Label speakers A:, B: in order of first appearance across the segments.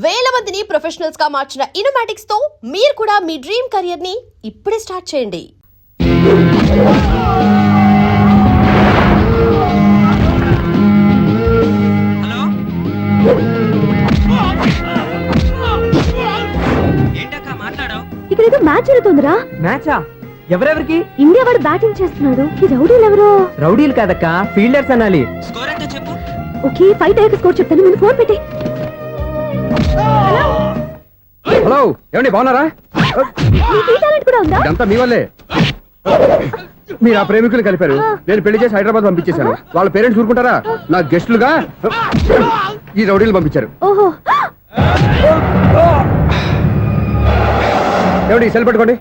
A: వేల మందిని ప్రొఫెషనల్స్ గా మార్చిన ఇనోమాటిక్స్ తో మీరు కూడా మీ డ్రీమ్ కెరియర్ ని ఇప్పుడే స్టార్ట్ చేయండి.
B: ఇక్కడేదో మ్యాచ్ జరుగుతుందిరా.
C: మ్యాచా? ఎవరెవరికి?
B: ఇండియా వాడు బ్యాటింగ్ చేస్తున్నాడు. ఈ రౌడీలు ఎవరో?
C: రౌడీలు కాదక్క, ఫీల్డర్స్ అనాలి.
D: స్కోర్ ఎంత చెప్పు.
B: ఓకే, 5 అయ్యాక స్కోర్ చెప్తాను. ముందు ఫోన్ పెట్టి.
E: హలో, ఏమండి బాగున్నారా?
B: నీకు ఈ టాలెంట్ కూడా ఉందా?
E: ఇదంతా మీ వల్లే. మీరు ఆ ప్రేమికులు కలిపారు, నేను పెళ్లి చేసి హైదరాబాద్ పంపించేశాను. వాళ్ళ పేరెంట్స్ ఊరుకుంటారా? నా గెస్టులుగా ఈ రౌడీలు పంపించారు.
B: ఓహో,
E: ఏమండి సెల్ పెట్టుకోండి.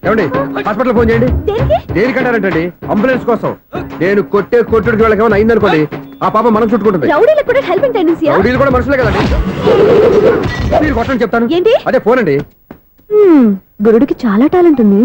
E: ఏమండి హాస్పిటల్ ఫోన్ చేయండి.
B: దేనికి?
E: దేనికంటారంటండి? అంబులెన్స్ కోసం. నేను కొట్టుడికి వాళ్ళకి ఏమైనా అయిందనుకోండి, ఆ పాప మనం చుట్టుకుంటుంది.
B: రౌడీలకు కూడా హెల్పింగ్ టెండెన్సీయా?
E: రౌడీలు కూడా మనుషులే కదండి. మీరు కొట్టండి చెప్తాను.
B: ఏంటి?
E: అదే ఫోన్ అండి.
B: గురుడికి చాలా టాలెంట్ ఉంది.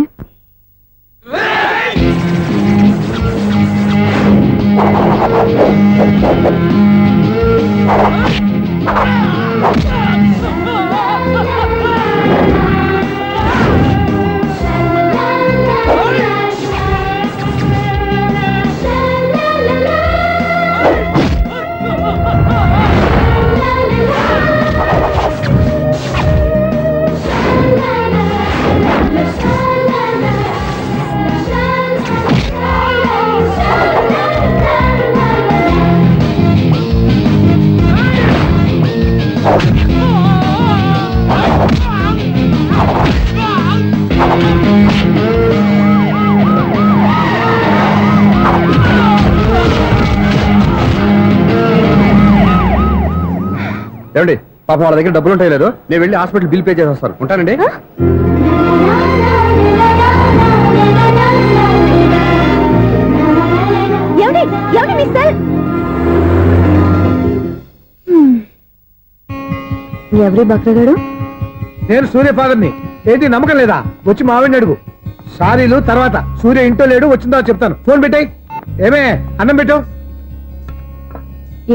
E: ఏమండి పాప వాళ్ళ దగ్గర డబ్బులు ఉంటాయి లేదు, నేను వెళ్ళి హాస్పిటల్ బిల్ పే చేసి వస్తాను. ఉంటానండి.
B: ఎవరి బక్రగాడు?
F: నేను సూర్య ఫాదర్ని. ఏంటి నమ్మకం లేదా? వచ్చి మావిడిని అడుగు. సారీలు తర్వాత. సూర్య ఇంట్లో లేడు, వచ్చిందో చెప్తాను. ఫోన్ పెట్టాయి. ఏమే అన్నం పెట్టు.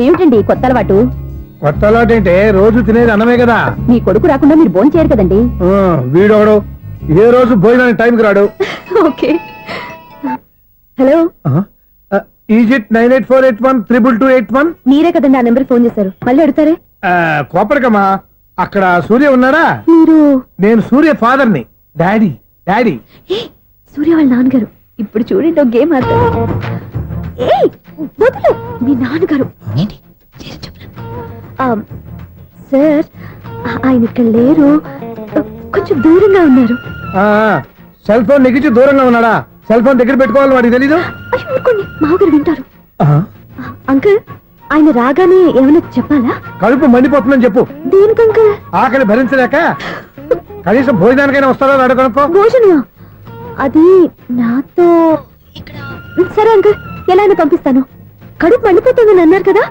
B: ఏమిటండి కొత్త అలవాటు?
F: కొత్త అలవాటు ఏంటే? రోజు తినేది అన్నమే కదా.
B: మీ కొడుకు రాకుండా మీరు భోజనం చేయరు కదండి.
F: వీడోడు ఏ రోజు భోజనానికి టైంకి రాడు.
B: ఓకే. Hello,
F: is it 9848132281.
B: మీరే కదండి ఆ నెంబర్ ఫోన్ చేశారు. మళ్ళీ అడుగుతారే?
F: కోపరికమ్మా, అక్కడ సూర్య ఉన్నారా?
B: మీరు?
F: నేను సూర్య ఫాదర్ని. Daddy daddy.
B: సూర్య వాళ్ళ నాన్నగారు. ఇప్పుడు చూడండి ఒక గేమ్ ఆడతారు. ఏయ్, వదులు. మీ నాన్నగారు సార్, ఆయన ఇక్కడ లేరు, కొంచెం దూరంగా ఉన్నారు.
F: సెల్ ఫోన్ నెగించి దూరంగా ఉన్నాడా? సెల్ ఫోన్ దగ్గర పెట్టుకోవాలి, వాడికి తెలీదు.
B: అయ్యో ఊరుకోండి, మామగారు వింటారు. అంకుల్, ఆయన రాగానే ఏమైనా చెప్పాలా?
F: కడుపు మండిపోతుందని చెప్పు.
B: దేనికి అంకుల్?
F: ఆకలి భరించలేక కనీసం భోజనానికైనా వస్తారో అడగనుకో.
B: భోజనమా? అది నాతో ఇక్కడ. సరే అంకుల్, ఎలా అయినా పంపిస్తాను. కడుపు మండిపోతుందని అన్నారు కదా,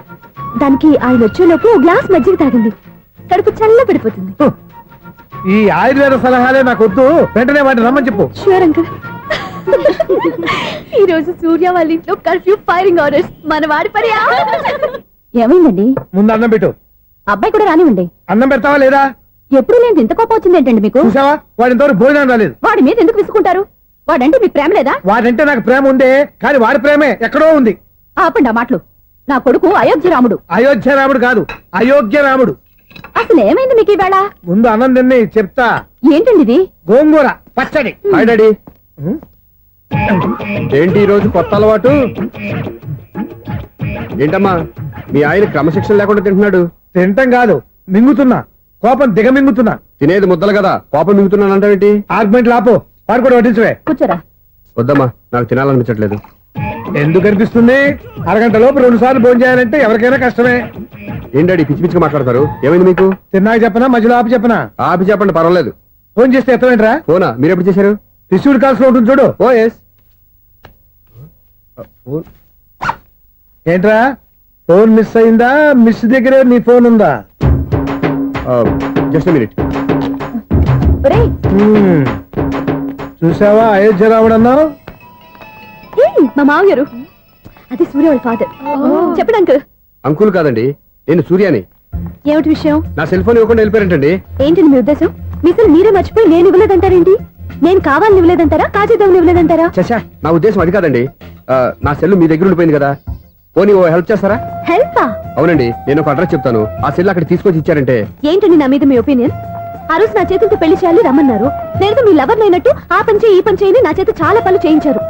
B: దానికి ఆయన వచ్చేలోపు గ్లాస్ మజ్జిగ తాగింది. కడుపు చల్ల పడిపోతుంది.
F: ఈ ఆయుర్వేద సలహాలే నాకు వద్దు, వెంటనే వాటిని రమ్మని చెప్పు.
B: Sure uncle. ఈ రోజు సూర్య వాళ్ళ ఇంట్లో కర్ఫ్యూ ఫైరింగ్ ఆర్డర్స్. మన వాడి పని. ఏమైందండి?
F: ముందు అన్నం పెట్టు.
B: అబ్బాయి కూడా రానివ్వండి.
F: అన్నం పెడతావా లేదా?
B: ఎప్పుడు నేను ఇంత కోపం వచ్చింది ఏంటండి మీకు?
F: చూసావా, వాడి ఇంతవరకు భోజనం రాలేదు.
B: వాడి మీద ఎందుకు విసుకుంటారు? వాడంటే మీకు ప్రేమ లేదా?
F: వాడంటే నాకు ప్రేమ ఉందే, కానీ వాడి ప్రేమే ఎక్కడో ఉంది.
B: ఆపండి ఆ మాటలు. నా కొడుకు అయోధ్య రాముడు.
F: అయోధ్య రాముడు కాదు, అయోగ్య రాముడు.
B: అసలు ఏమైంది మీకు ఈవేళ?
F: ముందు అన్నం తిని చెప్తా.
B: ఏంటండి ఇది?
F: గోంగూర పచ్చడి.
E: Hi daddy. ఏంటి ఈ రోజు కొత్త అలవాటు? ఏంటమ్మా, మీ ఆయన క్రమశిక్షణ లేకుండా తింటున్నాడు?
F: తింటం కాదు, మింగుతున్నా. కోపం దిగమింగుతున్నా.
E: తినేది ముద్దలు కదా, కోపం మింగుతున్నాను అంటావేంటి?
F: ఆర్గ్యుమెంట్ లాపో, వాడు కూడా వడ్డించవే.
B: కూర్చోరా.
E: వద్దమ్మా, నాకు తినాలనిపించట్లేదు.
F: ఎందుకు అనిపిస్తుంది? అరగంట లోపు 2 సార్లు భోజనం చేయాలంటే ఎవరికైనా కష్టమే.
E: ఏం డాడీ పిచ్చి పిచ్చిగా మాట్లాడతారు? ఏమైంది మీకు?
F: తిన్నాక చెప్పనా, మధ్యలో ఆపి చెప్పనా?
E: ఆపి చెప్పండి, పర్వాలేదు.
F: ఫోన్ చేస్తే ఎత్తమేంట్రా?
E: ఫోనా? మీరు ఎప్పుడు చేశారు?
F: రిసీవ్డ్ కాల్స్ లో ఉంటుంది చూడు.
E: ఓ ఎస్.
F: ఏంట్రా, ఫోన్ మిస్ అయిందా? మిస్ దగ్గరే నీ ఫోన్ ఉందా?
E: Just minute.
B: ఒరేయ్,
F: చూసావా అయోధ్య రాముడు అన్నావు?
B: ఏయ్, మా మామగారు అది సూర్య వాళ్ళ ఫాదర్. చెప్పండి అంకుల్.
E: అంకుల్ కాదండి, నేను సూర్యాని.
B: ఏమిటి విషయం?
E: నా సెల్ ఫోన్ ఇవ్వకుండా వెళ్ళిపోయారంటండి.
B: ఏంటండి మీ ఉద్దేశం? మీసలు మీరే మర్చిపోయి నేను ఇవ్వలేదంటారేంటి? నేను కావాలని ఇవ్వలేదంటారా, కాజేద్దామని ఇవ్వలేదంటారా?
E: చచ్చా, నా ఉద్దేశం అది కాదండి. నా సెల్ మీ దగ్గర ఉండిపోయింది కదా, పోనీ ఓ హెల్ప్ చేస్తారా?
B: హెల్పా?
E: అవునండి, నేను ఒక అడ్రస్ చెప్తాను, ఆ సెల్ అక్కడ తీసుకొచ్చి ఇచ్చారంటే.
B: ఏంటండి నా మీద మీ ఒపీనియన్? ఆ రోజు నా చేతులతో పెళ్లి చేయాలి రమ్మన్నారు. నేను మీ లవర్ అయినట్టు ఆ పని చేయి ఈ పని చేయని నా చేత చాలా పనులు చేయించారు.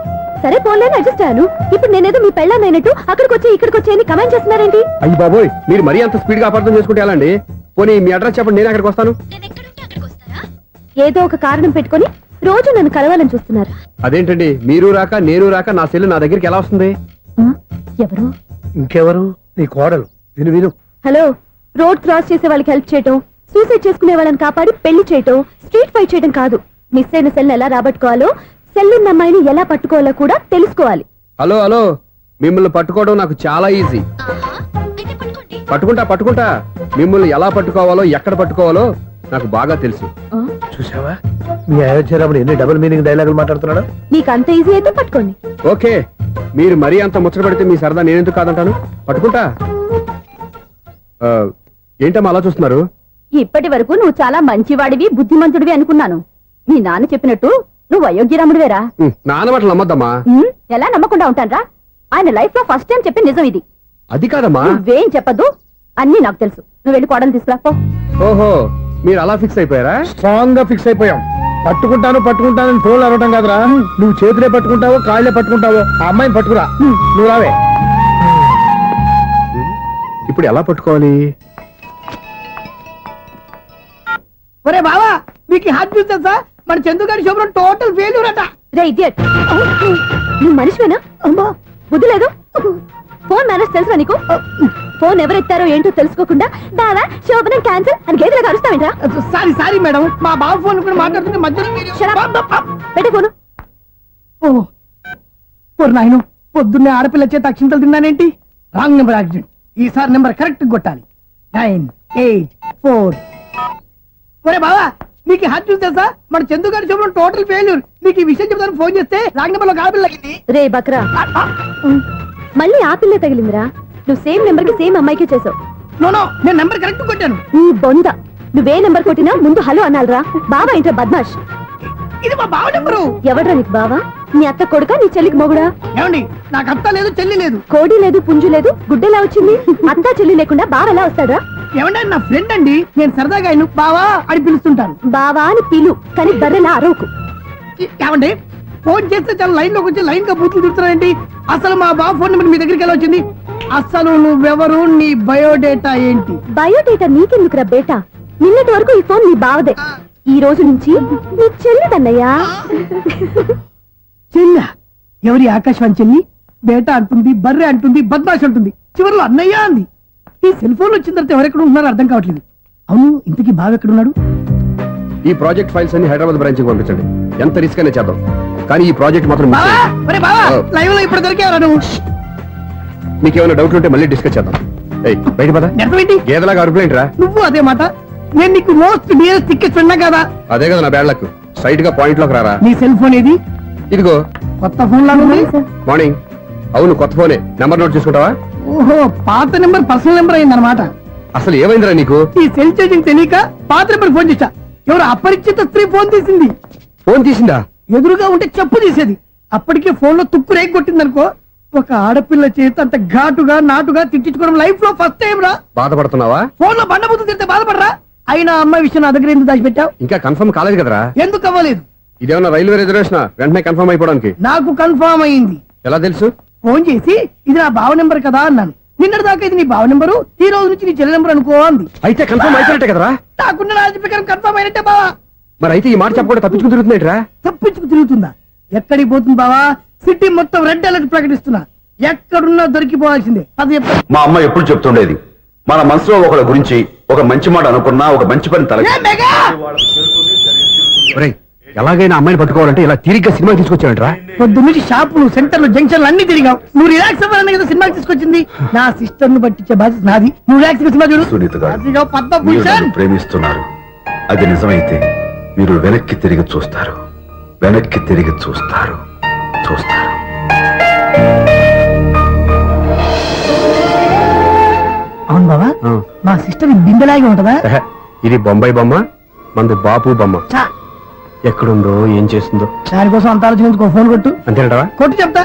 B: సరే పోలేని అడ్జస్ట్ అయ్యాను. ఇప్పుడు నేనేదో మీ పెళ్ళాన్ని అయినట్టు అక్కడికి వచ్చి ఇక్కడికి వచ్చి కమెంట్ చేస్తున్నారేంటి?
E: అయ్యి బాబోయ్, మీరు మరీ అంత స్పీడ్ గా అపార్థం చేసుకుంటే ఎలా అండి? పోనీ మీ అడ్రస్ చెప్పండి, నేను అక్కడికి వస్తాను.
B: ఏదో ఒక కారణం పెట్టుకొని రోజు నన్ను కలవాలని చూస్తున్నారు.
E: అదేంటండి, మీరు రాక నేను రాక నా సెల్ నా దగ్గరికి ఎలా వస్తుంది?
B: ఆ? ఎవరు?
F: ఇంకెవరు? నీ కోడలు. విను విను.
B: హలో, రోడ్ క్రాస్ చేసే వాళ్ళకి హెల్ప్ చేయటం, సూసైడ్ చేసుకునే వాళ్ళని కాపాడి పెళ్లి చేయటం, స్ట్రీట్ ఫైట్ చేయడం కాదు. మిస్ అయిన సెల్ ఎలా రాబట్టుకోవాలో, సెల్ ఉన్న అమ్మాయిని ఎలా పట్టుకోవాలో కూడా తెలుసుకోవాలి.
E: హలో హలో, మిమ్మల్ని పట్టుకోవడం నాకు చాలా ఈజీ. పట్టుకుంటా. మిమ్మల్ని ఎలా పట్టుకోవాలో, ఎక్కడ పట్టుకోవాలో నాకు బాగా తెలుసు.
B: ఆ?
F: చూసావా మీ అయోధ్య రాముడు ఎన్ని డబుల్ మీనింగ్ డైలాగులు మాట్లాడుతున్నాడు?
B: మీకు అంత ఈజీ అయితే పట్టుకోండి.
E: ఓకే, మీరు మరీ అంత ముచ్చట పడితే మీ సరదా నేనెందుకు కాదంటాను. పట్టుకుంటా. ఏంటమ్మా అలా చూస్తున్నారు?
B: ఇప్పటి వరకు నువ్వు చాలా మంచివాడివి, బుద్ధిమంతుడివి అనుకున్నాను. మీ నాన్న చెప్పినట్టు నువ్వు అయోగ్యరాముడివేరా?
E: నాన్న మాటలు నమ్మద్దమ్మా.
B: ఎలా నమ్మకుండా ఉంటానరా? ఆయన లైఫ్ లో ఫస్ట్ టైం చెప్పి నిజం ఇది.
E: అది కాదమ్మా.
B: నువ్వేం చెప్పదు, అన్ని నాకు తెలుసు. నువ్వు వెళ్ళి కోడలు తీసుకురా పో.
E: ఓహో, మీరు అలా ఫిక్స్ అయిపోయారా?
F: స్ట్రాంగ్ గా ఫిక్స్ అయిపోయాం. పట్టుకుంటాను ఫోన్లు అడగటం కాదురా. నువ్వు చేతులే పట్టుకుంటావో కాళ్ళే పట్టుకుంటావో ఆ అమ్మాయిని పట్టుకురా. నువ్వు రావే.
E: ఇప్పుడు ఎలా పట్టుకోవాలి?
D: ఒరే బావా, మీకు హాట్ న్యూస్ తెలుసా? మన చందుగారి శుభ్రం టోటల్ ఫెయిల్యూర్ అట.
B: రే ఇడియట్, నువ్వు మనిషివేనా? అమ్మా బుద్ధి లేదు. ఫోన్ మేనేజ్ తెలుసా నీకు? ఫోన్ ఎవరెత్తారో ఏంటో తెలుసుకోకుండా దాదా శోభనం క్యాన్సిల్ అని గేదెలకు అరుస్తావేంట్రా?
D: సారీ మేడం, మా బావ ఫోన్ కూడా మాట్లాడుతుంటే మధ్యలో మీరు-
B: Shut up. పెట్టే ఫోను.
D: ఓ నాయను, పొద్దున్నే ఆడపిల్ల చేత అక్షింతలు తిన్నానేంటి? Wrong number accident. ఈసారి నెంబర్ కరెక్ట్ కొట్టాలి. 9, 8, 4. ఒరే బావా, మీకు హాట్ న్యూస్ తెలుసా? మన చందుగారి శుభ్రం టోటల్ ఫెయిల్యూర్. మీకు ఈ విషయం చెప్తాను ఫోన్ చేస్తే రాంగ్ నెంబర్ లో ఆడపిల్ల తగ్గింది.
B: రే బక్రా, మళ్ళీ ఆ పిల్లే తగిలిందిరా. నువ్వు సేమ్ నెంబర్ కి సేమ్ అమ్మాయికే చేసావు.
D: నో, నేను నెంబర్ కరెక్ట్ కొట్టాను.
B: నీ బొంద, నువ్వే నెంబర్ కొట్టినా ముందు హలో అనాలరా. బావా ఏంట్రా బద్మాష్?
D: ఇది మా బావ నెంబరు.
B: ఎవడ్రా నీకు బావా? నీ అత్త కొడుకా, నీ చెల్లికి మొగుడా?
D: ఏమండి, నాకు అత్త లేదు చెల్లి లేదు.
B: కోడి లేదు పుంజు లేదు, గుడ్డెలా వచ్చింది? అత్త చెల్లి లేకుండా బావ ఎలా వస్తాడా?
D: ఏమంటే నా ఫ్రెండ్ అండి, నేను సరదాగా ఆయన బావా అని పిలుస్తుంటాను.
B: బావా అని పిలు, కానీ బర్రెలా అరవకు.
D: ఏమండి, ఫోన్ చేస్తే చాలా లైన్ లోకి వచ్చి లైన్ గా బూతులు తిడుతున్నాయండి. అసలు మా బావ ఫోన్ నెంబర్ మీ దగ్గరికి ఎలా వచ్చింది? అసలు నువ్వెవరు, నీ బయోడేటా ఏంటి?
B: బయోడేటా నీకెందుకురా బేటా? నిన్నటి వరకు ఈ ఫోన్ నీ బావదే, ఈ రోజు నుంచి నీ చెల్లిదన్నయ్యా.
D: చెల్ల ఎవరి? ఆకాశవాణి చెల్లి. బేటా అంటుంది, బర్రె అంటుంది, బద్మాష్ అంటుంది, చివరిలో అన్నయ్య అంది. ఈ సెల్ ఫోన్ వచ్చిన తర్వాత ఎవరెక్కడ ఉంటున్నారో అర్థం కావట్లేదు. అవును, ఇంతకీ బావ ఎక్కడున్నాడు?
E: ఈ ప్రాజెక్ట్ ఫైల్స్ అన్ని హైదరాబాద్ బ్రాంచ్ కి పంపించండి. ఎంత రిస్క్ అయినా చేద్దాం, కానీ ఈ ప్రాజెక్ట్ మాత్రం miss
D: బావా,
E: చేయొద్దు.
D: ఒరే బావా, లైవ్ లో ఇప్పుడు దొరికేవరా నువ్వు?
E: మీకేమైనా డౌట్ ఉంటే మళ్ళీ డిస్కస్ చేద్దాం. ఏయ్, బయట పద.
D: నెరవేంటి?
E: గేదలాగా అరుపులేంట్రా?
D: నువ్వు అదే మాట. నేను నీకు మోస్ట్ డియరెస్ట్ టికెట్స్ విన్నా కదా.
E: అదే కదా నా బ్యాడ్ లక్. స్ట్రైట్ గా పాయింట్ లోకి రారా.
D: నీ సెల్ ఫోన్ ఏది?
E: ఇదిగో.
D: కొత్త ఫోన్ లాగా ఉంది.
E: మార్నింగ్. అవును, కొత్త ఫోనే. నెంబర్ నోట్ చేసుకుంటావా?
D: ఓహో, పాత నెంబర్ పర్సనల్ నెంబర్ అయిందన్నమాట.
E: అసలు ఏమైందిరా నీకు?
D: ఈ సెల్ చేంజింగ్ తెలియక పాత నెంబర్ ఫోన్ చేశా. ఎవరు అపరిచిత స్త్రీ ఫోన్ తీసింది.
E: ఫోన్ తీసిందా?
D: ఎదురుగా ఉంటే చెప్పు తీసేది. అప్పటికే ఫోన్ లో తుక్కు రేగి కొట్టిందనుకో. ఒక ఆడపిల్ల చేత అంత ఘాటుగా నాటుగా తిట్టించుకోవడం లైఫ్ లో ఫస్ట్ టైం రా.
E: బాధపడుతున్నావా?
D: ఫోన్ లో బండబుద్ధి తిడితే బాధపడరా? అయినా అమ్మాయి విషయం నా దగ్గర ఎందుకు దాచిపెట్టావు?
E: ఇంకా కన్ఫర్మ్ కాలేదు కదరా.
D: ఎందుకు అవ్వలేదు?
E: ఇదేమన్నా రైల్వే రిజర్వేషన్? వెంటనే కన్ఫర్మ్ అయిపోవడానికి.
D: నాకు కన్ఫర్మ్ అయింది.
E: ఎలా తెలుసు?
D: ఫోన్ చేసి ఇది నా బావ నెంబర్ కదా అన్నాను. నిన్నటి దాకా ఇది నీ బావ నెంబరు, ఈ రోజు నుంచి నీ చెల్లి నెంబర్ అనుకో అంది.
E: అయితే కన్ఫర్మ్ అయిపోయినట్టే కదరా.
D: నాకున్న రాజు ప్రకారం కన్ఫర్మ్ అయినట్టే బావా.
E: మరి అయితే ఈ మాట చెప్పకుండా తప్పించుకుని తిరుగుతున్నాయిట్రా.
D: తప్పించుకు తిరుగుతుందా? ఎక్కడికి పోతుంది బావా? సిటీ మొత్తం రెడ్ అలర్ట్ ప్రకటిస్తున్నా. ఎక్కడున్నా దొరికిపోవాల్సిందే. అది చెప్ప.
G: మా అమ్మ ఎప్పుడు చెప్తుండేది, మన మనసులో ఒకళ్ళ గురించి ఒక మంచి మాట అనుకున్నా ఒక మంచి పని తల
D: ఏ మెగా!
E: ఒరేయ్, ఎలాగైనా అమ్మాయిని పట్టుకోవాలంటే ఇలా తిరిగ్గా సినిమా తీసుకొచ్చావంట్రా.
D: పొద్దున్నుంచి షాపులు, సెంటర్లు, జంక్షన్లు అన్ని తిరిగావు. నువ్వు రిలాక్స్ అవ్వాలని కదా సినిమాకి తీసుకొచ్చింది. నా సిస్టర్ ను పట్టించే బాధ్యత నాది. నువ్వు రిలాక్స్ సినిమా చూడు.
G: సునీత గారు,
D: అదిగో
G: మీరు
D: పద్మభూషణ్.
G: నన్ను ప్రేమిస్తున్నారు. అది నిజమైతే మీరు వెనక్కి తిరిగి చూస్తారు. వెనక్కి తిరిగి చూస్తారు చూస్తారు.
D: అవును బావా మా సిస్టర్ బిందెలాగే ఉంటదా?
E: ఇది బొంబాయి బొమ్మ, మంది బాపు బొమ్మ.
D: చా,
E: ఎక్కడుందో ఏం చేస్తుందో
D: దానికోసం అంత ఆలోచించుకో. ఫోన్ కొట్టు.
E: అంతేనటవా?
D: కొట్టు చెప్తా.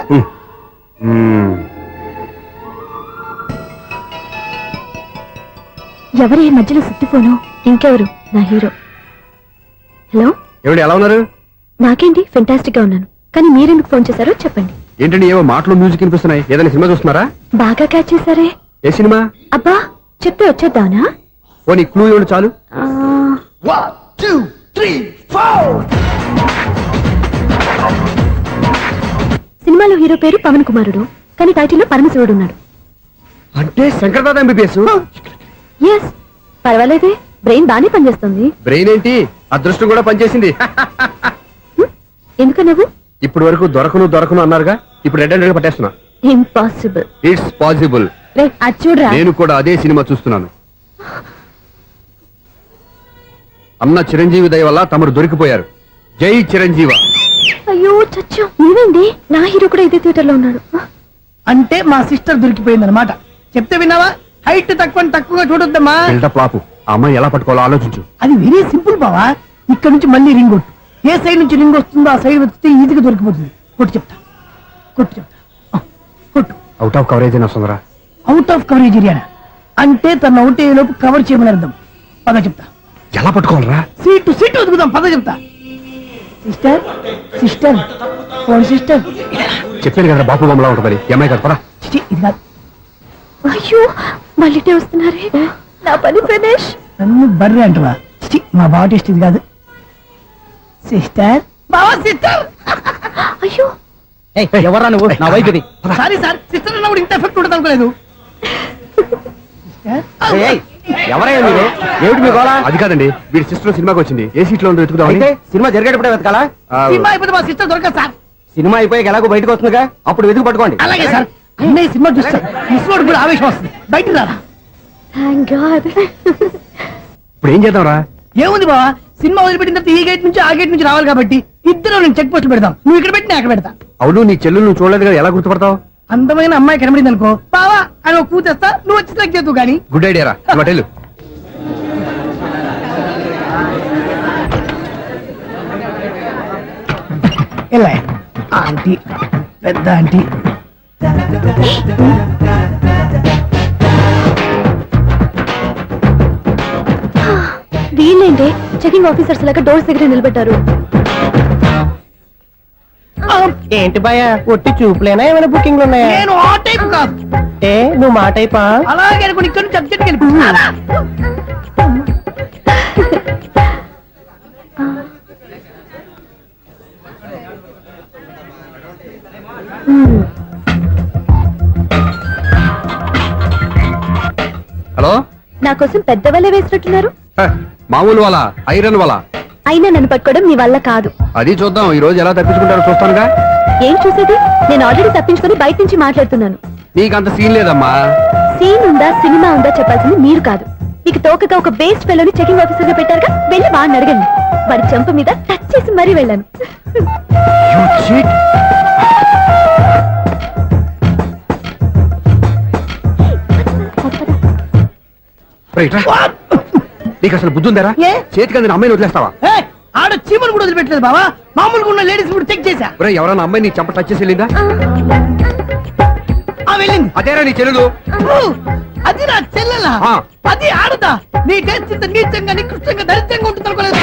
B: ఎవరి ఈ మధ్యలో సుత్తి ఫోను? ఇంకెవరు? నా హీరో. హలో,
E: ఏమిటి ఎలా ఉన్నారు?
B: నాకేంటి ఫెంటాస్టిక్ గా ఉన్నాను, కానీ మీరెందుకు ఫోన్ చేశారో చెప్పండి.
E: ఏంటండి ఏవో మాటలు మ్యూజిక్ వినిపిస్తున్నాయి? ఏదైనా సినిమా చూస్తున్నారా?
B: బాగా క్యాచ్ చేశారే.
E: ఏ సినిమా?
B: అబ్బా, చెప్తే వచ్చేద్దానా?
E: ఓ నీ క్లూ ఇవ్వండి చాలు.
B: ఆ,
D: 1 2 3 4.
B: సినిమాలో హీరో పేరు పవన్ కుమారుడు, కానీ టైటిల్లో పరమశివుడు ఉన్నాడు.
E: అంటే శంకర్దాద ఎంబీబీఎస్.
B: ఎస్, పర్వాలేదే, బ్రెయిన్ బానే పనిచేస్తుంది.
E: బ్రెయిన్ ఏంటి, అదృష్టం కూడా పనిచేసింది.
B: ఎందుకన్నావు?
E: ఇప్పటి వరకు దొరకను అన్నారుగా, ఇప్పుడు రెడ్ హండ్రెడ్ పట్టేస్తున్నా.
B: ఇంపాసిబుల్.
E: It's possible.
B: రే, అది చూడరా.
E: నేను కూడా అదే సినిమా చూస్తున్నాను. అన్న చిరంజీవి దయ వల్ల తమరు దొరికిపోయారు. జై చిరంజీవ.
B: అయ్యో చచ్చాం. ఏమైంది? నా హీరో కూడా ఇదే థియేటర్ లో ఉన్నాడు.
D: అంటే మా సిస్టర్ దొరికిపోయింది అనమాట. చెప్తే విన్నావా? హైట్ తక్కువగా చూడొద్దమ్మా.
E: బిల్డప్ లాపు. ఆ అమ్మాయి ఎలా పట్టుకోవాలో ఆలోచించు.
D: అది వెరీ సింపుల్ బావా. ఇక్కడ నుంచి మళ్ళీ రింగ్ కొట్టు. ఏ సైడ్ నుంచి రింగ్ వస్తుందో ఆ సైడ్ వస్తే ఈజీగా దొరికిపోతుంది. కొట్టు చెప్తా. ఆ, కొట్టు.
E: అవుట్ ఆఫ్ కవరేజ్ అయినా సుందరా.
D: అవుట్ ఆఫ్ కవరేజ్ ఏరియా అంటే తన అవుట్ అయ్యే లోపు కవర్ చేయమని అర్థం. పద చెప్తా.
E: ఎలా పట్టుకోవాలరా?
D: సీటు వదుకుదాం. పద చెప్తా. Sister phone sister.
E: చెప్పాను కదా బాపు బొమ్మలా ఉంటుంది. అమ్మాయి కదా, పరా.
D: చిచి, ఇది కాదు.
B: అయ్యో, మళ్ళీటే వస్తున్నారే. నా పని ప్రదేశ్.
D: నన్ను బర్రె అంటవా? చిచి, మా బావ టేస్ట్ ఇది కాదు. సిస్టర్, బావా సిస్టర్.
B: అయ్యో,
C: ఎవరా నువ్వు? నా వైపు ఇది.
D: సారీ సార్, సిస్టర్ అన్నప్పుడు ఇంత ఎఫెక్ట్ ఉంటుంది అనుకోలేదు.
C: ఎవరయ్యా మీరు? ఏమిటి మీ గోళ?
E: అది కాదండి, వీడి సిస్టర్ సినిమాకి వచ్చింది. ఏ సీట్ లో ఉందో వెతుకుదాం.
C: అయితే సినిమా జరిగేటప్పుడే వెతకాలా?
D: సినిమా అయిపోతే మా సిస్టర్ దొరకదు సార్.
C: సినిమా అయిపోయాక ఎలాగో బయటకు వస్తుందిగా, అప్పుడు వెతుకు పట్టుకోండి.
D: అలాగే సార్. అన్నయ్య సినిమా చూస్తారు. మిస్వాడు కూడా ఆవేశం వస్తుంది. బయట రారా.
B: Thank God.
E: ఇప్పుడు ఏం చేద్దాంరా?
D: ఏముంది బావా, సినిమా వదిలిపెట్టిన తర్వాత ఈ గేట్ నుంచి ఆ గేట్ నుంచి రావాలి కాబట్టి ఇద్దరు నేను చెక్ పోస్టులు పెడతాం. నువ్వు ఇక్కడ పెట్టి నేను అక్కడ పెడతా.
E: అవును, నీ చెల్లెలు నువ్వు చూడలేదు కదా, ఎలా గుర్తుపడతావు?
D: అందమైన అమ్మాయి కనబడింది అనుకో, బావా అని ఒక కూతేస్తా. నువ్వు వచ్చి సెలెక్ట్ చేద్దు కానీ.
E: గుడ్ ఐడియా రా. హోటల్
D: ఎలా ఆంటీ, పెద్ద ఆంటీ.
B: వీళ్ళేంటి చెకింగ్ ఆఫీసర్స్ లాగా డోర్స్ దగ్గర నిలబెట్టారు.
C: ఏంటి భయ, ఒట్టి చూపులేనా ఏమైనా బుకింగ్లు ఉన్నాయా?
D: నేను ఆ టైప్ కాదు.
C: ఏ నువ్వు మా టైపా?
D: అలాగే అనుకుని ఇక్కడ నుంచి అర్జెంట్కి వెళ్ళిపో.
E: హలో.
B: నా కోసం పెద్ద వలే వేసినట్టున్నారు.
E: మామూలు వాళ్ళ ఐరన్ వాళ్ళ.
B: అయినా నన్ను పట్టుకోవడం మీ వల్ల కాదు.
E: అది చూద్దాం ఈ రోజు ఎలా తప్పించుకుంటారో చూస్తానుగా.
B: ఏం చూసేది? నేను ఆల్రెడీ తప్పించుకొని బయట నుంచి మాట్లాడుతున్నాను.
E: నీకు అంత సీన్ లేదమ్మా.
B: సీన్ ఉందా సినిమా ఉందా చెప్పాల్సింది మీరు కాదు. మీకు తోకగా ఒక బేస్ట్ ఫెలోని చెకింగ్ ఆఫీసర్ గా పెట్టారుగా, వెళ్ళి వాడిని అడగండి. వాడి చెంప మీద టచ్ చేసి మరీ వెళ్ళాను.
E: You cheat. రైట్ రా. నీకు అసలు బుద్ధి ఉందారా?
D: ఏ?
E: చేతికి అందిన అమ్మాయిని వదిలేస్తావా?
D: ఏయ్, ఆడ చీమను కూడా వదిలిపెట్టలేదు బావా. మామూలుగా ఉన్న లేడీస్ కూడా చెక్ చేశా.
E: ఒరేయ్, ఎవరైనా అమ్మాయి నీ చెంప టచ్ చేసి వెళ్ళిందా?
D: ఆ వెళ్ళింది.
E: అదేరా నీ చెల్లెలు.
D: ఓ, అది నా చెల్లెలా?
E: ఆ.
D: అది ఆడదా? నీ టేస్ట్ ఇంత నీచంగా నికృష్టంగా దరిద్రంగా ఉంటుంది అనుకోలేదు.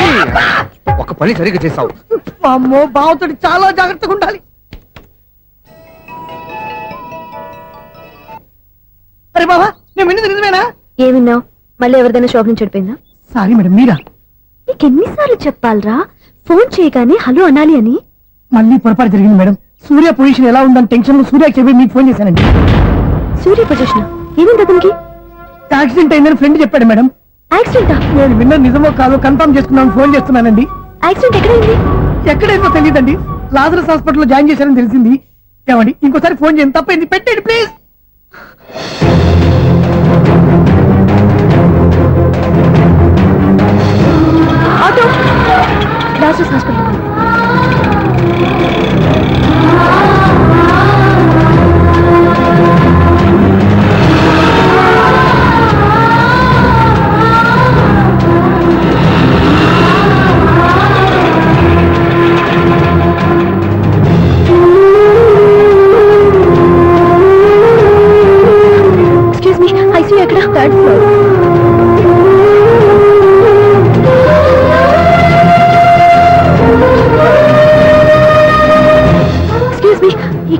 E: ఒక పని సరిగ్గా చేస్తావు.
D: అమ్మో, బావతోటి చాలా జాగ్రత్తగా ఉండాలి. అరే బావా, నేను విన్నది నిజమేనా?
B: ఏమిన్నావు? మళ్ళీ ఎవరిదైనా షాప్ నుంచి చెడిపోయిందా?
D: సారీ మేడం, మీరా?
B: నీకెన్నిసార్లు చెప్పాలరా ఫోన్ చేయగానే హలో అనాలి అని?
D: మళ్ళీ పొరపాటు జరిగింది మేడం. సూర్య పొజిషన్ ఎలా ఉందని టెన్షన్ లో సూర్యకి చెప్పి మీకు ఫోన్ చేశానండి.
B: సూర్య పొజిషన్ ఏమైంది అతనికి?
D: యాక్సిడెంట్ అయిందని ఫ్రెండ్ చెప్పాడు మేడం.
B: యాక్సిడెంటా?
D: నేను విన్న నిజమో కాదో కన్ఫర్మ్ చేసుకున్నాను, ఫోన్ చేస్తున్నానండి.
B: యాక్సిడెంట్ ఎక్కడైంది?
D: ఎక్కడైందో తెలియదండి. లాజరస్ హాస్పిటల్లో జాయిన్ చేశారని తెలిసింది. ఏమండి, ఇంకోసారి ఫోన్ చేయండి. తప్పైంది, పెట్టండి ప్లీజ్.
B: Auto Lazarus hospital.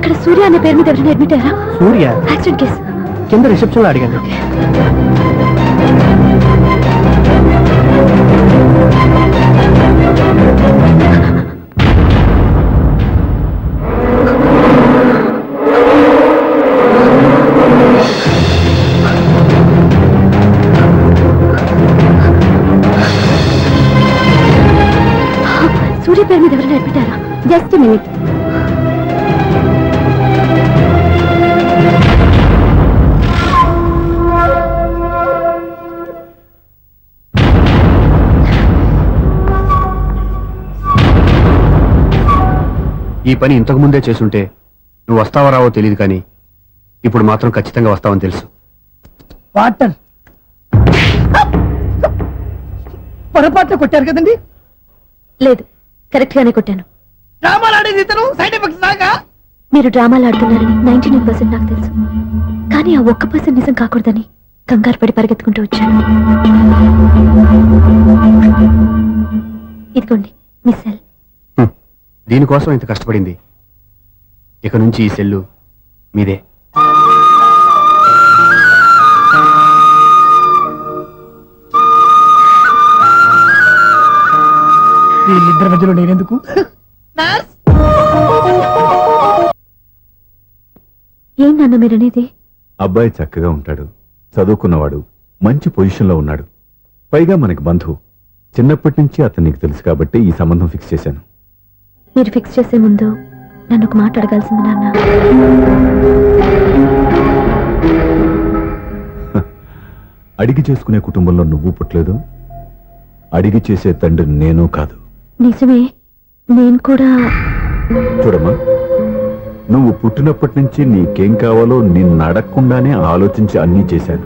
B: ఇక్కడ సూర్య అనే పేరు మీద ఎవరైనా అడ్మిట్ అయ్యారా?
C: సూర్య
B: యాక్సిడెంట్ కేసు.
C: కింద రిసెప్షన్ లో అడిగాను.
B: సూర్య పేరు మీద ఎవరైనా అడ్మిట్ అయ్యారా? Just minute.
E: ఈ పని ఇంతకు ముందే చేసుంటే నువ్వు వస్తావో రావో తెలియదు, కానీ ఇప్పుడు మాత్రం ఖచ్చితంగా వస్తావని తెలుసు.
D: వాటర్ పొరపాట్లు కొట్టారు కదండి.
B: లేదు, కరెక్ట్ గానే కొట్టాను.
D: డ్రామాలు ఆడేది ఇతను, సైడ్ ఎఫెక్ట్స్ దాకా.
B: మీరు డ్రామాలు ఆడుతున్నారని 99% నాకు తెలుసు. కానీ ఆ 1% నిజం కాకూడదని కంగారు పడి పరిగెత్తుకుంటూ వచ్చాను. ఇదిగోండి మీ సెల్.
E: దీనికోసం ఇంత కష్టపడింది. ఇక నుంచి ఈ సెల్లు మీదే.
D: వీళ్ళిద్దరి మధ్యలో నేనెందుకు?
B: ఏం నాన్న మీరనేది?
H: అబ్బాయి చక్కగా ఉంటాడు, చదువుకున్నవాడు, మంచి పొజిషన్లో ఉన్నాడు. పైగా మనకి బంధువు. చిన్నప్పటి నుంచి అతను నీకు తెలుసు కాబట్టి ఈ సంబంధం ఫిక్స్ చేశాను.
B: మీరు ఫిక్స్ చేసే ముందు నన్ను ఒక మాట అడగాల్సింది నాన్న.
H: అడిగి చేసుకునే కుటుంబంలో నువ్వు పుట్టలేదు, అడిగి చేసే తండ్రి నేను కాదు.
B: నిజమే, నేను కూడా.
H: చూడమ్మా, నువ్వు పుట్టినప్పటి నుంచి నీకేం కావాలో నిన్ను అడగకుండానే ఆలోచించి అన్నీ చేశాను.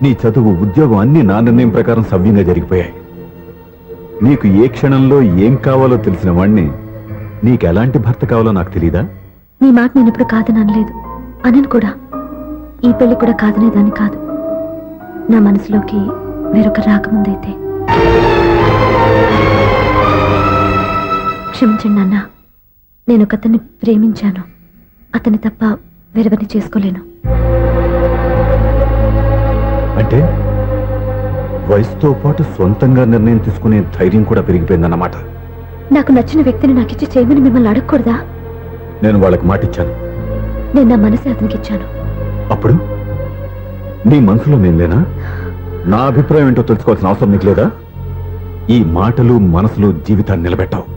H: నీ చదువు, ఉద్యోగం అన్నీ నా నిర్ణయం ప్రకారం సవ్యంగా జరిగిపోయాయి. నీకు ఏ క్షణంలో ఏం కావాలో తెలిసిన వాణ్ణి నీకు ఎలాంటి భర్త కావాలో నాకు తెలీదా?
B: మీ మాట నేను ఇప్పుడు కాదని అనలేదు, అనను కూడా. ఈ పెళ్లి కూడా కాదనేదాన్ని కాదు. నా మనసులోకి వేరొక రాకముందైతే. క్షమించండి నాన్న, నేను ఒకతన్ని ప్రేమించాను. అతన్ని తప్ప వేరెవరిని చేసుకోలేను.
H: అంటే వయసుతో పాటు సొంతంగా నిర్ణయం తీసుకునే ధైర్యం కూడా పెరిగిపోయిందన్నమాట.
B: నాకు నచ్చిన వ్యక్తిని నాకిచ్చి చేయమని మిమ్మల్ని అడగకూడదా?
H: నేను వాళ్ళకి మాటిచ్చాను.
B: నేను నా మనసే అతనికి ఇచ్చాను.
H: అప్పుడు నీ మనసులో నేను లేనా? నా అభిప్రాయం ఏంటో తెలుసుకోవాల్సిన అవసరం నీకు లేదా? ఈ మాటలు, మనసులు జీవితాన్ని నిలబెట్టావు.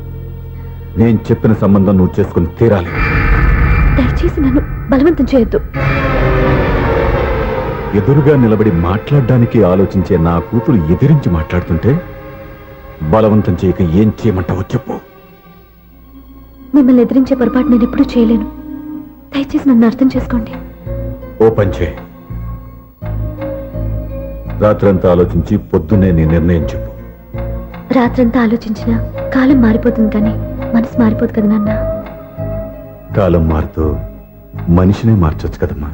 H: నేను చెప్పిన సంబంధం నువ్వు చేసుకుని తీరాలి.
B: దయచేసి నన్ను బలవంతం చేయొద్దు.
H: ఎదురుగా నిలబడి మాట్లాడడానికి ఆలోచించే నా కూతురు ఎదిరించి మాట్లాడుతుంటే బలవంతం చేయక ఏం చేయమంటావో చెప్పు.
B: మిమ్మల్ని ఎదిరించే పొరపాటు నేను ఎప్పుడూ చేయలేను. దయచేసి నన్ను అర్థం చేసుకోండి.
H: ఓ పంచే, రాత్రంతా ఆలోచించి పొద్దున్నే నీ నిర్ణయం చెప్పు.
B: రాత్రంతా ఆలోచించినా కాలం మారిపోతుంది, కానీ మనసు మారిపోదు కదా నాన్న.
H: కాలం మారుతూ మనిషినే మార్చొచ్చు కదమ్మా.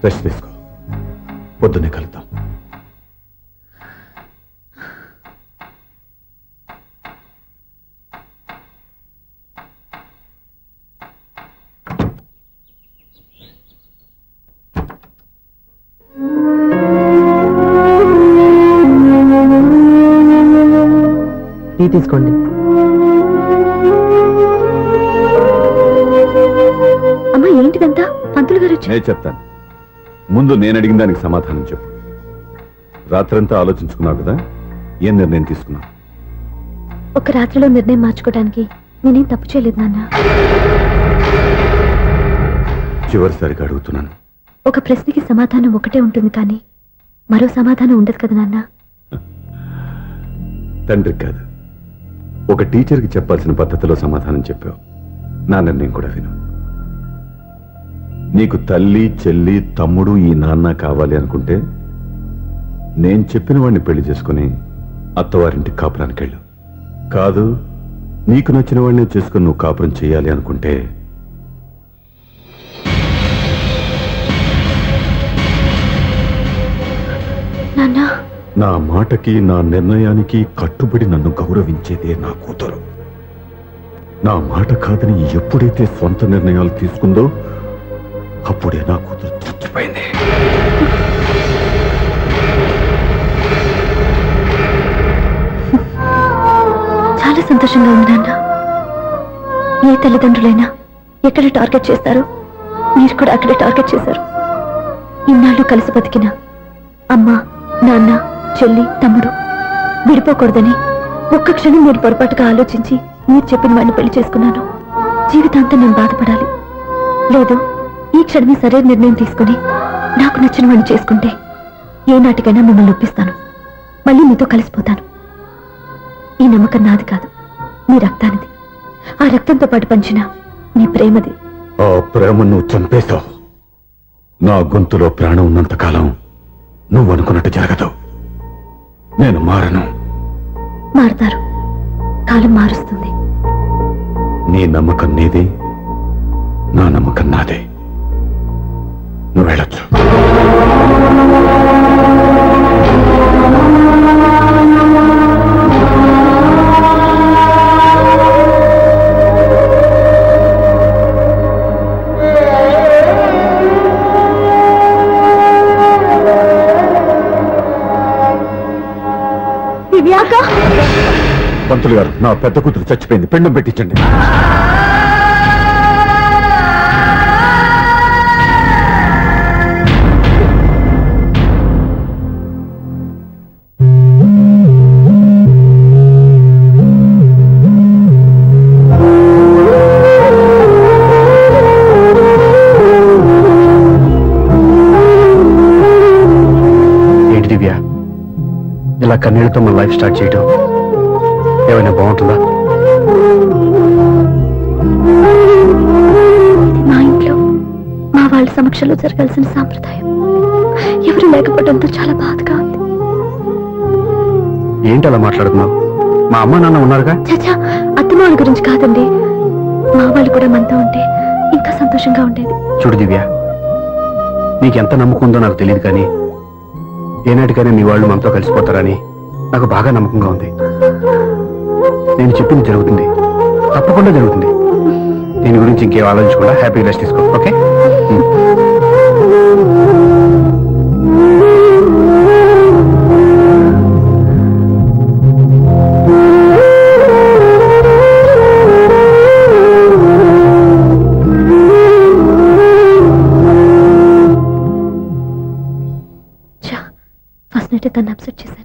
H: రెస్ట్ తీసుకో, పొద్దున్నే కలుద్దాం.
C: టీ తీసుకోండి.
B: అమ్మా, ఏంటిదంతా? పంతులు గారు వచ్చి.
H: నేను చెప్తాను. ముందు నేను అడిగిన దానికి సమాధానం చెప్పు. రాత్రంతా ఆలోచించుకున్నావు కదా, ఏం నిర్ణయం తీసుకున్నావు?
B: ఒక రాత్రిలో నిర్ణయం మార్చుకోవడానికి నేనేం తప్పు చేయలేదు నాన్న.
H: చివరిసారిగా అడుగుతున్నాను.
B: ఒక ప్రశ్నకి సమాధానం ఒకటే ఉంటుంది, కానీ మరో సమాధానం ఉండదు కదా నాన్న.
H: తండ్రికి కాదు, ఒక టీచర్కి చెప్పాల్సిన పద్ధతిలో సమాధానం చెప్పావు. నా నిర్ణయం కూడా విను. నీకు తల్లి, చెల్లి, తమ్ముడు, ఈ నాన్న కావాలి అనుకుంటే నేను చెప్పిన వాడిని పెళ్లి చేసుకుని అత్తవారింటి కాపురానికి వెళ్ళు. కాదు, నీకు నచ్చిన వాడిని చేసుకుని నువ్వు కాపురం చేయాలి అనుకుంటే
B: నాన్న,
H: నా మాటకి, నా నిర్ణయానికి కట్టుబడి నన్ను గౌరవించేదే నా కూతురు. నా మాట కాదని ఎప్పుడైతే సొంత నిర్ణయాలు తీసుకుందో అప్పుడే నా కూతురు చచ్చిపోయింది.
B: చాలా సంతోషంగా ఉంది నాన్న. ఏ తల్లిదండ్రులైనా ఎక్కడ టార్గెట్ చేస్తారో మీరు కూడా అక్కడే టార్గెట్ చేశారు. ఇన్నాళ్ళు కలిసి బతికిన అమ్మ, నాన్న, చెల్లి, తమ్ముడు విడిపోకూడదని ఒక్క క్షణం మీరు పొరపాటుగా ఆలోచించి మీరు చెప్పిన వాడిని పెళ్లి చేసుకున్నాను. జీవితాంతం నేను బాధపడాలి. లేదు, ఈ క్షణమే సరైన నిర్ణయం తీసుకుని నాకు నచ్చిన వాడిని చేసుకుంటే ఏ నాటికైనా మిమ్మల్ని ఒప్పిస్తాను. మళ్ళీ మీతో కలిసిపోతాను. ఈ నమ్మకం నాది కాదు, మీ రక్తానిది. ఆ రక్తంతో పాటు పంచిన మీ ప్రేమది.
H: ఆ ప్రేమ నువ్వు చంపేశావు. నా గొంతులో ప్రాణం ఉన్నంత కాలం నువ్వు అనుకున్నట్టు జరగదు. నేను మారను.
B: మారుతారు, కాలం మారుస్తుంది.
H: నీ నమ్మకం నీది, నా నమ్మకం నాదే. నువ్వు వెళ్ళొచ్చు.
B: దివ్యాక,
H: పంతులు గారు, నా పెద్ద కూతురు చచ్చిపోయింది. పెండం పెట్టించండి.
E: ఏంటి దివ్య, ఇలా కన్నీళ్లతో మన లైఫ్ స్టార్ట్ చేయటం ఏమైనా బాగుంటుందా?
B: మా ఇంట్లో మా వాళ్ళ సమక్షంలో జరగాల్సిన సాంప్రదాయం ఎవరు లేకపోవడంతో చాలా బాధగా ఉంది.
E: ఏంటి అలా మాట్లాడుతున్నావు? మా అమ్మ నాన్న ఉన్నారుగా.
B: చచ్చా, అత్తమాల గురించి కాదండి. మా వాళ్ళు కూడా మనతో ఉంటే ఇంకా సంతోషంగా ఉండేది.
E: చూడు దివ్య, నీకెంత నమ్మకం ఉందో నాకు తెలియదు, కానీ ఏనాటికైనా మీ వాళ్ళు మనతో కలిసిపోతారని నాకు బాగా నమ్మకంగా ఉంది. నేను చెప్పింది జరుగుతుంది, తప్పకుండా జరుగుతుంది. దీని గురించి ఇంకేం ఆలోచించకుండా హ్యాపీ రెస్ట్ తీసుకో, ఓకే?
B: ఫస్ట్ నైట్ తను అప్సెట్ చేశాను.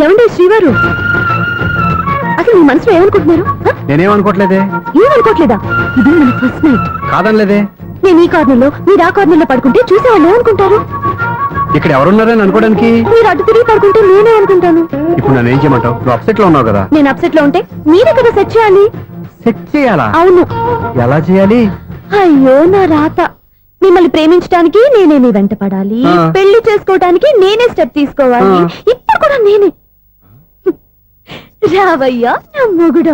B: ఏమండి శ్రీవారు, అసలు మీ మనసులో ఏమనుకుంటున్నారు?
E: నేనేమనుకోవట్లేదే.
B: ఏమనుకోవట్లేదా? ఇది మన ఫస్ట్ నైట్.
E: కాదనలేదే.
B: నేను ఈ కార్నర్లో, మీరు ఆ కార్నర్లో పడుకుంటే చూసేవాళ్ళు ఏమనుకుంటారు?
E: ఇక్కడ ఎవరున్నారని అనుకోవడానికి.
B: మీరు అడ్డు తిరిగి పడుకుంటే నేనే అనుకుంటాను.
E: ఇప్పుడు నన్ను ఏం చేయమంటావు? నువ్వు అప్సెట్ లో ఉన్నావు కదా.
B: నేను అప్సెట్ లో ఉంటే మీరే కదా సెట్ చేయాలి.
E: సెట్ చేయాలా?
B: అవును.
E: ఎలా చేయాలి?
B: అయ్యో నా రాత. మిమ్మల్ని ప్రేమించడానికి నేనే మీ వెంట పడాలి, పెళ్లి చేసుకోవడానికి నేనే స్టెప్ తీసుకోవాలి. ఇప్పుడు కూడా నేనే. రావయ్యా నా మొగుడు.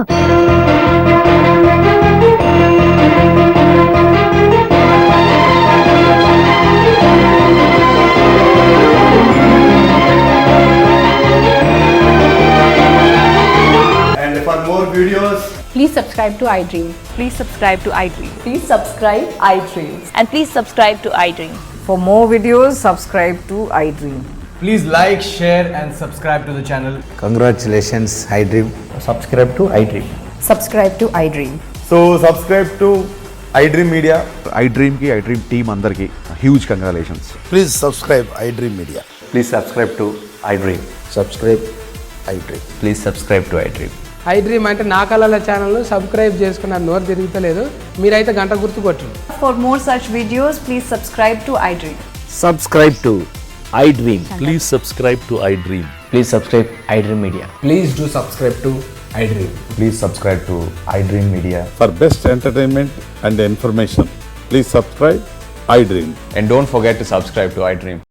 I: And for more videos,
J: please subscribe to iDream.
K: Please subscribe to iDream.
J: Please subscribe iDream.
K: And please subscribe to iDream.
J: For more videos, subscribe to iDream.
I: please like, share and subscribe to the channel.
L: Congratulations, iDream.
E: Subscribe to iDream.
J: Subscribe to iDream.
I: So subscribe to iDream Media.
H: iDream కి iDream team అందరికి huge congratulations.
L: Please subscribe iDream Media.
G: Please subscribe to iDream.
L: Subscribe iDream.
G: Please subscribe to iDream.
C: iDream అంటే నా కళల channel subscribe చేసుకున్నారు. నోరు తిరుగుతలేదు, మీరైతే గంట గుర్తు కొట్టండి.
J: For more such videos, please subscribe to iDream.
L: Subscribe to iDream.
M: Please subscribe to iDream.
G: Please subscribe iDream Media.
I: Please do subscribe to iDream.
G: Please subscribe to iDream Media.
H: For best entertainment and information, please subscribe iDream.
M: And don't forget to subscribe to iDream.